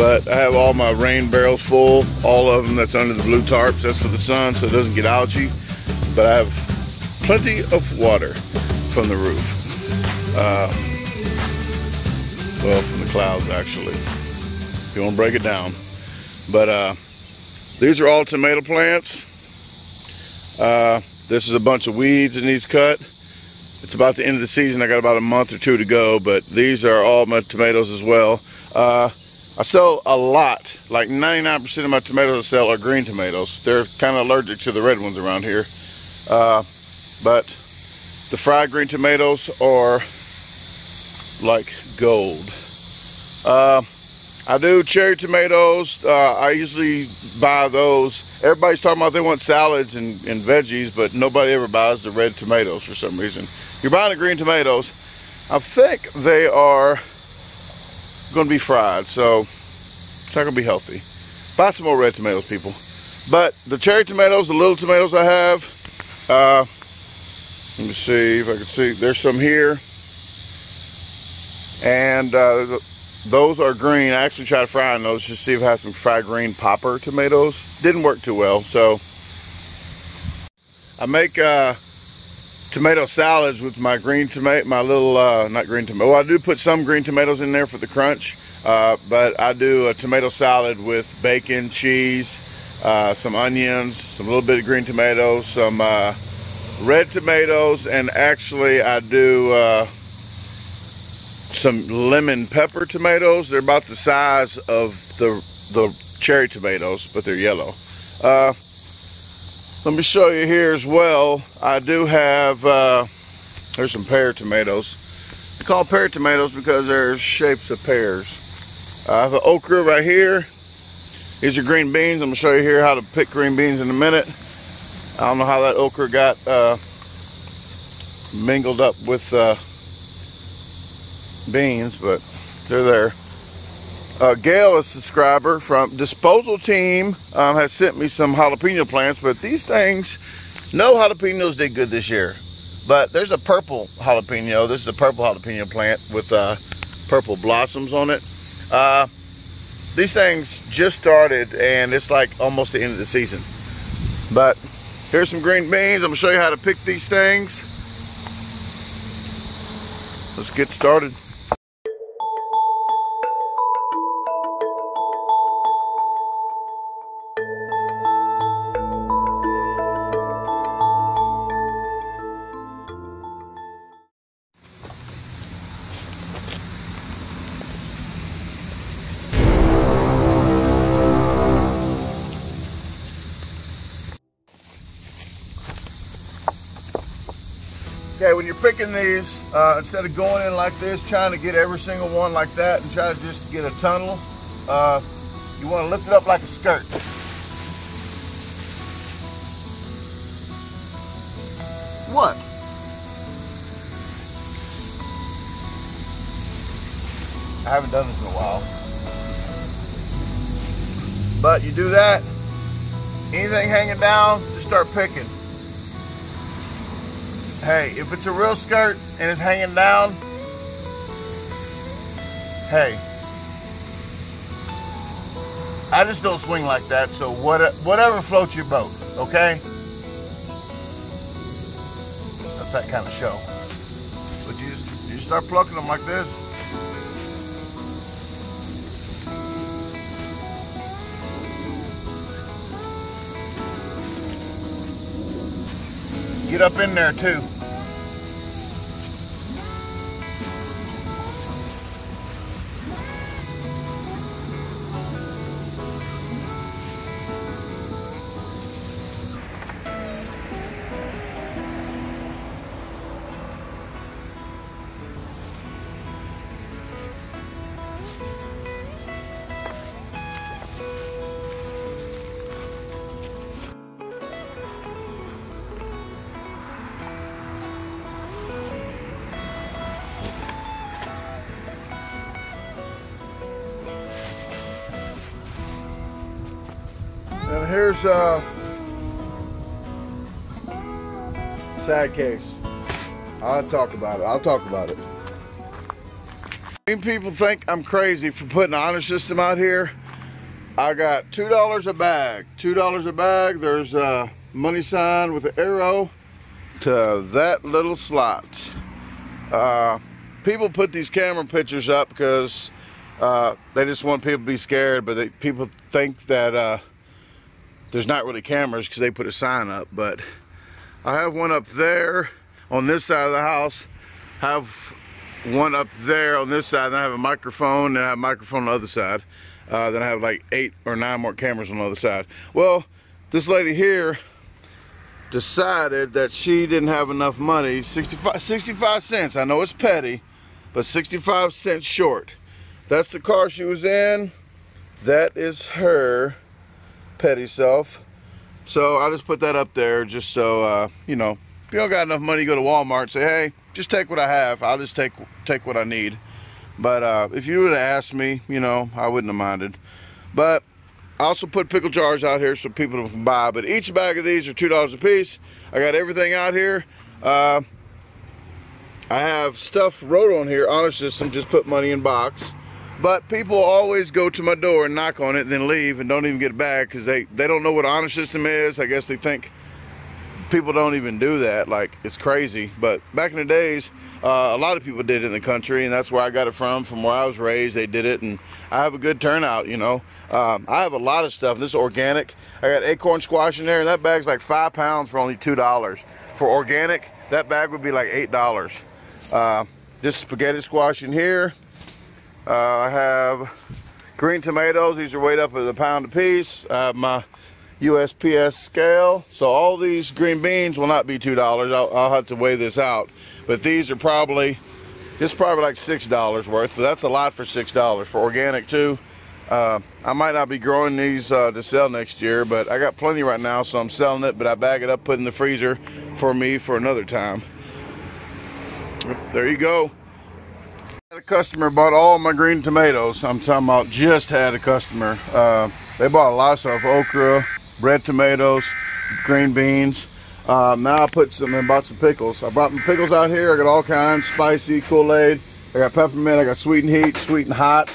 But I have all my rain barrels full, all of them that's under the blue tarps. That's for the sun so it doesn't get algae. But I have plenty of water from the roof. Well, from the clouds actually, if you want to break it down. But these are all tomato plants. This is a bunch of weeds that needs cut. It's about the end of the season. I got about a month or two to go, but these are all my tomatoes as well. I sell a lot, like 99% of my tomatoes I sell are green tomatoes. They're kind of allergic to the red ones around here. But the fried green tomatoes are like gold. I do cherry tomatoes. I usually buy those. Everybody's talking about they want salads and veggies, but nobody ever buys the red tomatoes for some reason. You're buying the green tomatoes. I think they are going to be fried, so it's not going to be healthy. Buy some more red tomatoes, people. But the cherry tomatoes, the little tomatoes I have, let me see if I can see. There's some here, and those are green. I actually tried frying those just to see if I had some fried green popper tomatoes. Didn't work too well, so I make tomato salads with my green tomato, my little, not green tomato. Well, I do put some green tomatoes in there for the crunch, but I do a tomato salad with bacon, cheese, some onions, some little bit of green tomatoes, some red tomatoes, and actually I do some lemon pepper tomatoes. They're about the size of the cherry tomatoes, but they're yellow. Let me show you here as well. I do have, there's some pear tomatoes. I call them pear tomatoes because they're shapes of pears. I have an okra right here. These are green beans. I'm going to show you here how to pick green beans in a minute. I don't know how that okra got mingled up with beans, but they're there. Gail, a subscriber from Disposal Team, has sent me some jalapeno plants, but these things, no jalapenos did good this year. But there's a purple jalapeno. This is a purple jalapeno plant with purple blossoms on it. These things just started, and it's like almost the end of the season. But here's some green beans. I'm gonna show you how to pick these things. Let's get started. Okay, when you're picking these, instead of going in like this, trying to get every single one like that and try to just get a tunnel, you want to lift it up like a skirt. What? I haven't done this in a while. But you do that, anything hanging down, just start picking. Hey, if it's a real skirt and it's hanging down, hey, I just don't swing like that, so whatever floats your boat, okay? That's that kind of show. But you just start plucking them like this. Get up in there too. And here's sad case. I'll talk about it. People think I'm crazy for putting an honor system out here. I got $2 a bag. $2 a bag. There's a money sign with an arrow to that little slot. People put these camera pictures up because they just want people to be scared, but people think that there's not really cameras because they put a sign up. But I have one up there on this side of the house. Have one up there on this side, and I have a microphone, and I have a microphone on the other side. Then I have like 8 or 9 more cameras on the other side. Well, this lady here decided that she didn't have enough money, 65 cents. I know it's petty, but 65 cents short. That's the car she was in. That is her petty self. So I just put that up there just so, you know, if you don't got enough money, you go to Walmart and say, hey, just take what I have. I'll just take what I need. But if you would have asked me, you know, I wouldn't have minded. But I also put pickle jars out here so people can buy. But each bag of these are $2 a piece. I got everything out here. I have stuff wrote on here, honor system, just put money in box. But people always go to my door and knock on it and then leave and don't even get it back because they don't know what honor system is. I guess they think people don't even do that. Like, it's crazy. But back in the days, a lot of people did it in the country, and that's where I got it from where I was raised. They did it, and I have a good turnout, you know. I have a lot of stuff. This is organic. I got acorn squash in there, and that bag's like 5 pounds for only $2. For organic, that bag would be like $8. This spaghetti squash in here. I have green tomatoes. These are weighed up at a pound a piece. I have my USPS scale. So all these green beans will not be $2. I'll have to weigh this out. But these are probably, this is probably like $6 worth. So that's a lot for $6 for organic too. I might not be growing these to sell next year, but I got plenty right now, so I'm selling it. But I bag it up, put it in the freezer for me for another time. There you go. A customer bought all my green tomatoes. I'm talking about just had a customer. They bought a lot of stuff: okra, red tomatoes, green beans. Now I put some and bought some pickles. I brought my pickles out here. I got all kinds: spicy, Kool-Aid. I got peppermint. I got sweet and heat, sweet and hot.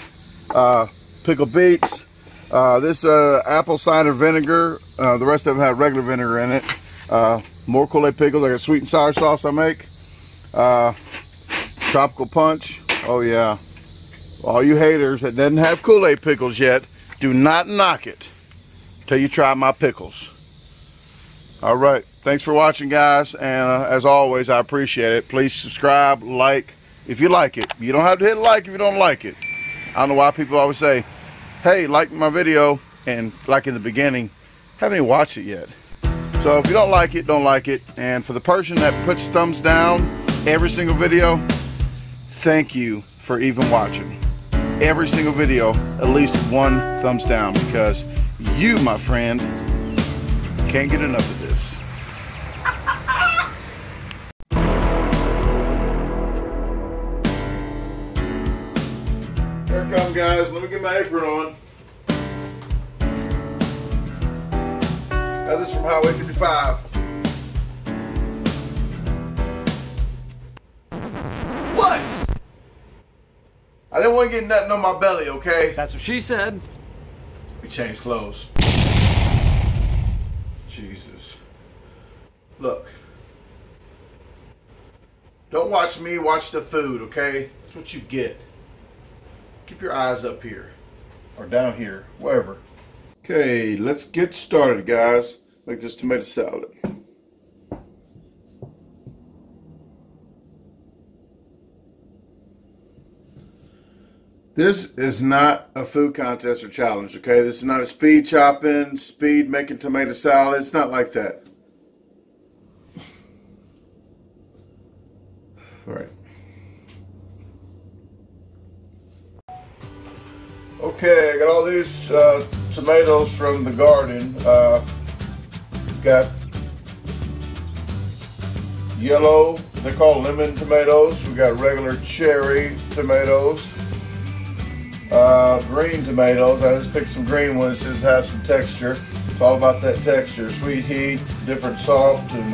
Pickled beets. This apple cider vinegar. The rest of them have regular vinegar in it. More Kool-Aid pickles. I got sweet and sour sauce I make. Tropical punch. Oh yeah. All you haters that didn't have Kool-Aid pickles yet, do not knock it till you try my pickles. All right. Thanks for watching, guys. And as always, I appreciate it. Please subscribe, like, if you like it. You don't have to hit like if you don't like it. I don't know why people always say, hey, like my video, and like in the beginning, haven't even watched it yet. So if you don't like it, don't like it. And for the person that puts thumbs down every single video, thank you for even watching. Every single video, at least 1 thumbs down, because you, my friend, can't get enough of this. Here it comes, guys. Let me get my apron on. Now this is from Highway 55. What? I didn't want to get nothing on my belly, okay? That's what she said. We changed clothes. Jesus. Look. Don't watch me, watch the food, okay? That's what you get. Keep your eyes up here. Or down here, wherever. Okay, let's get started, guys. Make this tomato salad. This is not a food contest or challenge, okay? This is not a speed chopping, speed making tomato salad. It's not like that. All right. Okay, I got all these tomatoes from the garden. Got yellow, they call lemon tomatoes. We got regular cherry tomatoes. Green tomatoes. I just picked some green ones just to have some texture. It's all about that texture. Sweet heat, different soft and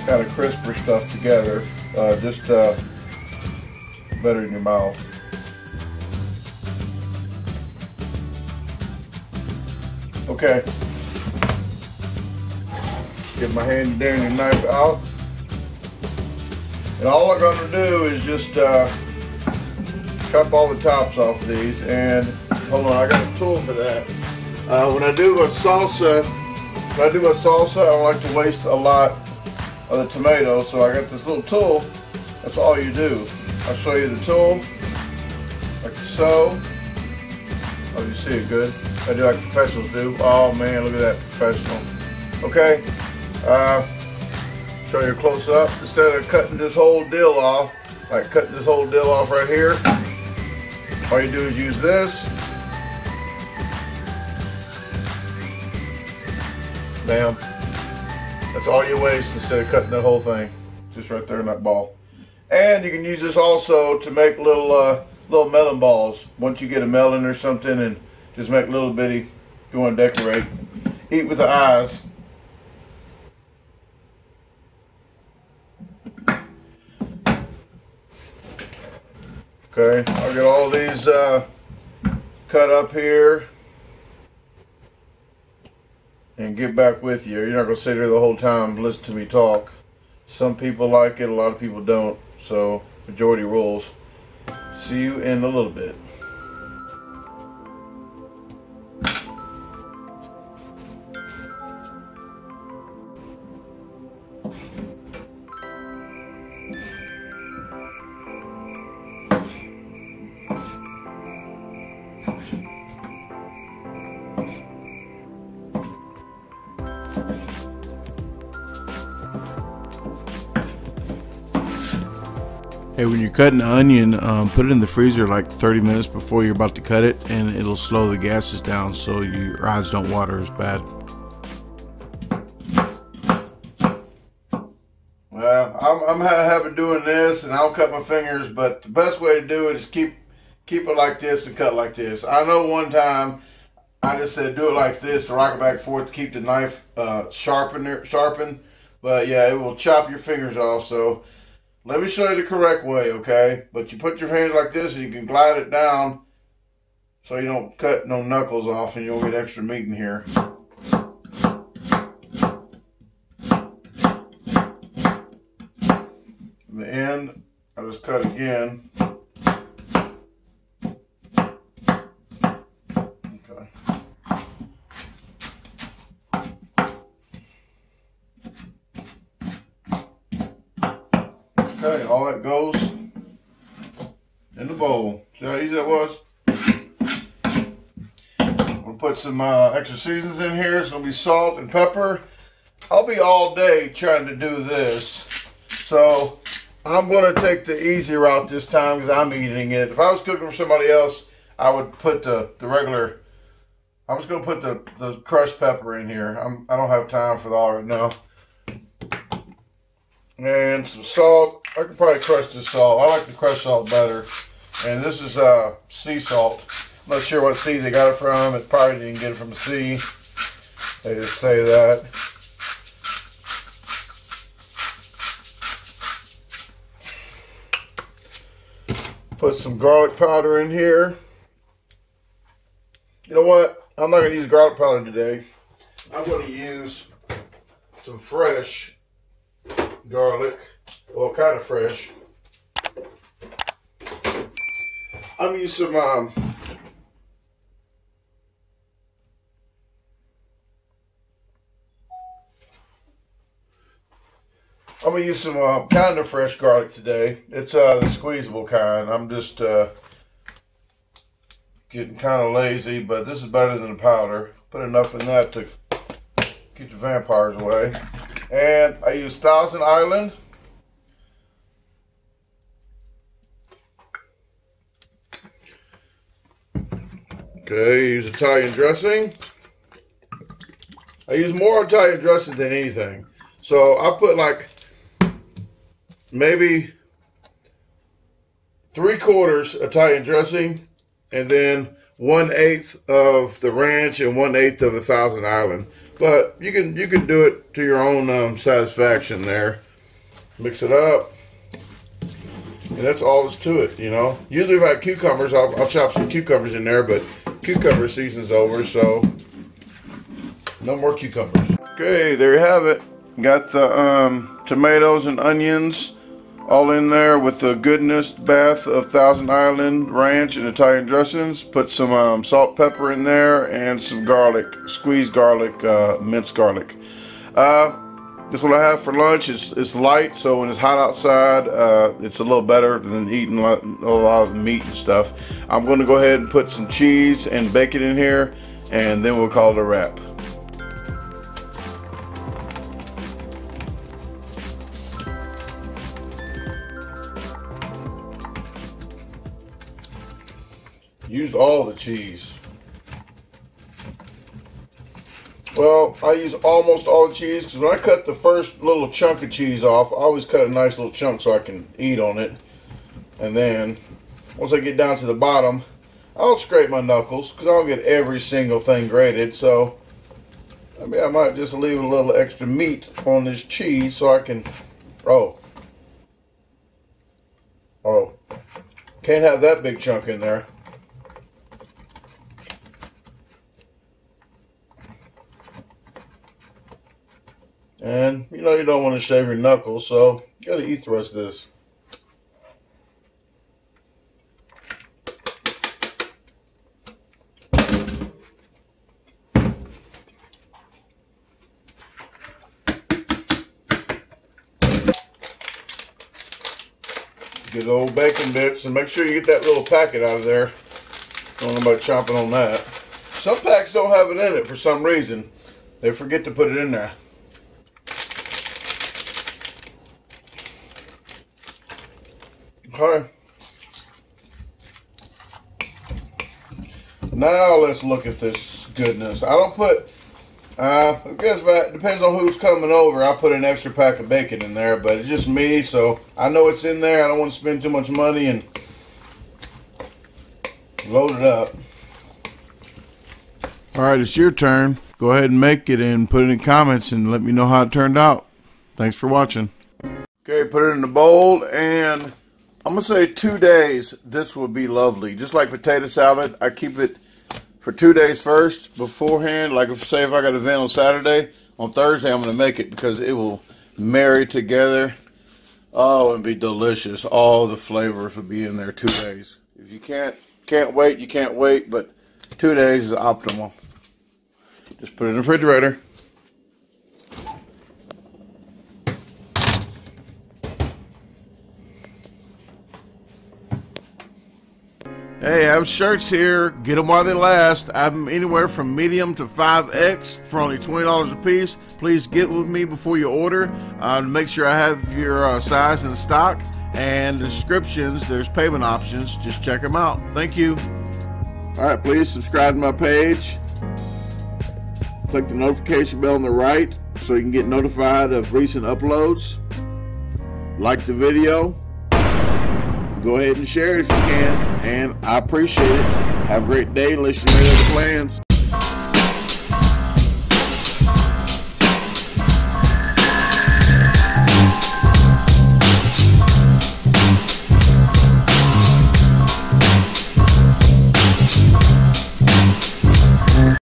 kind of crisper stuff together. Just better in your mouth. Okay. Get my handy dandy knife out. And all I'm gonna do is just chop all the tops off these. And hold on, I got a tool for that. When I do a salsa, I don't like to waste a lot of the tomatoes, so I got this little tool. That's all you do. I'll show you the tool, like so. Oh, you see it good? I do like professionals do. Oh man, look at that, professional. Okay, show you a close up. Instead of cutting this whole deal off, like cutting this whole deal off right here, all you do is use this. Bam. That's all you waste instead of cutting that whole thing. Just right there in that ball. And you can use this also to make little melon balls. Once you get a melon or something, and just make little bitty, if you want to decorate. Eat with the eyes. Okay, I'll get all these cut up here and get back with you. You're not going to sit here the whole time and listen to me talk. Some people like it, a lot of people don't. So, majority rules. See you in a little bit. Hey, when you're cutting the onion, put it in the freezer like 30 minutes before you're about to cut it, and it'll slow the gases down so your eyes don't water as bad. Well, I'm having doing this, and I'll cut my fingers, but the best way to do it is keep it like this and cut like this. I know one time I just said do it like this to rock it back and forth to keep the knife sharpened, but yeah, it will chop your fingers off. So let me show you the correct way, okay? But you put your hands like this and you can glide it down so you don't cut no knuckles off and you'll get extra meat in here. In the end, I just cut again. Okay. Okay, all that goes in the bowl. See how easy that was? I'm gonna put some extra seasons in here. It's gonna be salt and pepper. I'll be all day trying to do this, so I'm gonna take the easy route this time because I'm eating it. If I was cooking for somebody else, I would put the regular. I'm just gonna put the crushed pepper in here. I don't have time for all right now. And some salt. I could probably crush this salt. I like the crushed salt better. And this is sea salt. I'm not sure what sea they got it from. It probably didn't get it from the sea. They just say that. Put some garlic powder in here. You know what? I'm not going to use garlic powder today. I'm going to use some fresh garlic. Well, kind of fresh. I'm going to use some I'm going to use some kind of fresh garlic today. It's the squeezable kind. I'm just getting kind of lazy, but this is better than the powder. Put enough in that to keep the vampires away. And I use Thousand Island. Okay, use Italian dressing. I use more Italian dressing than anything. So I put like maybe 3/4 Italian dressing, and then 1/8 of the ranch and 1/8 of the Thousand Island. But you can do it to your own satisfaction there. Mix it up, and that's all there's to it, you know. Usually if I have cucumbers, I'll chop some cucumbers in there, but cucumber season's over, so No more cucumbers. Okay, there you have it. Got the tomatoes and onions all in there with the goodness bath of Thousand Island ranch and Italian dressings. Put some salt, pepper in there, and some garlic, squeezed garlic, minced garlic. This is what I have for lunch. It's light, so when it's hot outside, it's a little better than eating a lot of meat and stuff. I'm going to go ahead and put some cheese and bacon in here, and then we'll call it a wrap. Use all the cheese. Well, I use almost all the cheese because when I cut the first little chunk of cheese off, I always cut a nice little chunk so I can eat on it. And then, once I get down to the bottom, I'll scrape my knuckles because I don't get every single thing grated. So, I mean, I might just leave a little extra meat on this cheese so I can, oh, can't have that big chunk in there. And you know you don't want to shave your knuckles, so you gotta eat the rest of this. Good old bacon bits, and make sure you get that little packet out of there. Don't know about chomping on that. Some packs don't have it in it for some reason. They forget to put it in there. Okay. Now let's look at this goodness. I don't put, I guess it depends on who's coming over. I'll put an extra pack of bacon in there, but it's just me, so I know it's in there. I don't want to spend too much money and load it up. All right, it's your turn. Go ahead and make it and put it in comments and let me know how it turned out. Thanks for watching. Okay, put it in the bowl, and I'm going to say 2 days, this will be lovely. Just like potato salad, I keep it for 2 days first beforehand. Like say if I got an event on Saturday, on Thursday I'm going to make it because it will marry together. Oh, and be delicious. All the flavors will be in there 2 days. If you can't wait, you can't wait, but 2 days is optimal. Just put it in the refrigerator. Hey, I have shirts here. Get them while they last. I have them anywhere from medium to 5X for only $20 a piece. Please get with me before you order to make sure I have your size in stock. And descriptions, there's payment options. Just check them out. Thank you. All right, please subscribe to my page. Click the notification bell on the right so you can get notified of recent uploads. Like the video. Go ahead and share it if you can, and I appreciate it. Have a great day. Listen to the plans.